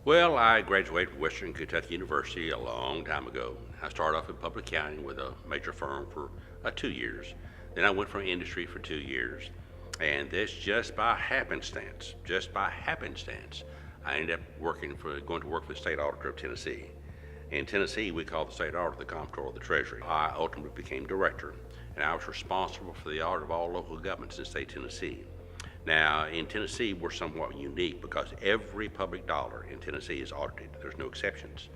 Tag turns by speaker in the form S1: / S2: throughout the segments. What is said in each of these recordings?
S1: Well, I graduated from Western Kentucky University a long time ago. I started off in public accounting with a major firm for 2 years. Then I went for industry for 2 years. And this just by happenstance, I ended up going to work for the state auditor of Tennessee. In Tennessee, we call the state auditor the comptroller of the Treasury. I ultimately became director, and I was responsible for the audit of all local governments in the state of Tennessee. Now, in Tennessee, we're somewhat unique because every public dollar in Tennessee is audited. There's no exceptions.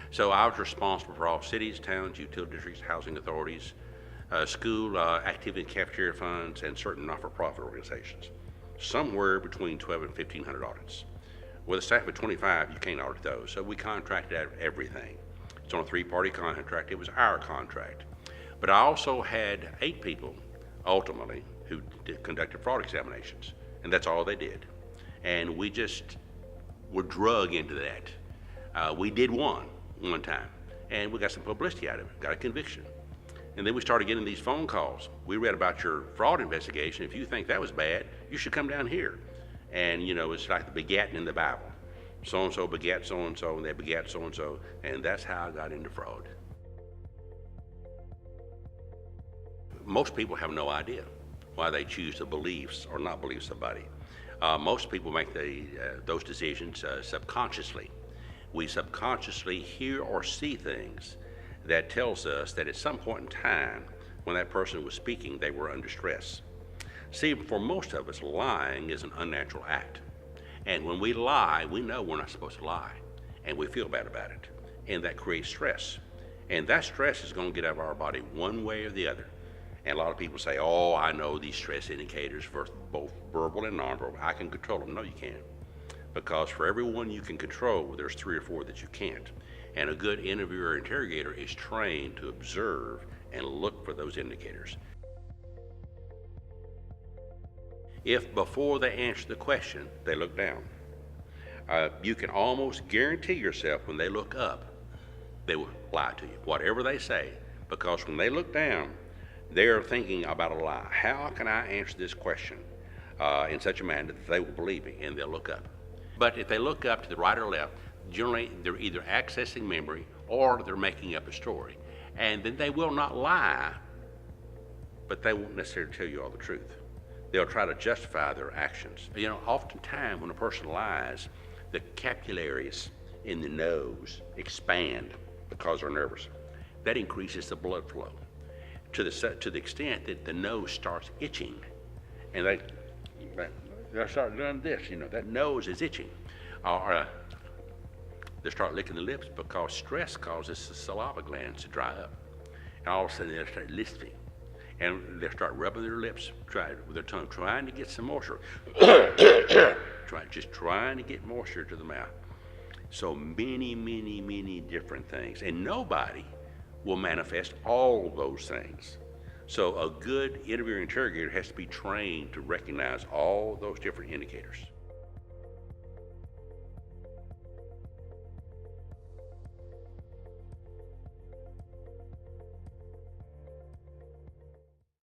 S1: So I was responsible for all cities, towns, utility districts, housing authorities, school activity and cafeteria funds, and certain not-for-profit organizations. Somewhere between 12 and 1,500 audits. With a staff of 25, you can't audit those, so we contracted out everything. It's on a three-party contract. It was our contract. But I also had 8 people, ultimately, who conducted fraud examinations, and that's all they did. And we just were drug into that. We did one time, and we got some publicity out of it, got a conviction. And then we started getting these phone calls. We read about your fraud investigation. If you think that was bad, you should come down here. And you know, it's like the begatting in the Bible. So-and-so begat so-and-so, and they begat so-and-so, and that's how I got into fraud. Most people have no idea why they choose to believe or not believe somebody. Most people make those decisions subconsciously. We subconsciously hear or see things that tells us that at some point in time when that person was speaking, they were under stress. See, for most of us, lying is an unnatural act. And when we lie, we know we're not supposed to lie, and we feel bad about it. And that creates stress. And that stress is going to get out of our body one way or the other. And a lot of people say, oh, I know these stress indicators, both verbal and nonverbal. I can control them. No, you can't. Because for every one you can control, there's 3 or 4 that you can't. And a good interviewer or interrogator is trained to observe and look for those indicators. If before they answer the question, they look down, you can almost guarantee yourself when they look up, they will lie to you, whatever they say, because when they look down, they're thinking about a lie. How can I answer this question in such a manner that they will believe me, and they'll look up. But if they look up to the right or left, generally they're either accessing memory or they're making up a story. And then they will not lie, but they won't necessarily tell you all the truth. They'll try to justify their actions. You know, oftentimes when a person lies, the capillaries in the nose expand because they're nervous. That increases the blood flow to the extent that the nose starts itching. And they start doing this, you know, that nose is itching. Or they start licking the lips because stress causes the saliva glands to dry up. And all of a sudden they'll start lisping. And they'll start rubbing their lips with their tongue, trying to get some moisture. Just trying to get moisture to the mouth. So many different things. And nobody will manifest all those things. So a good interviewer interrogator has to be trained to recognize all those different indicators.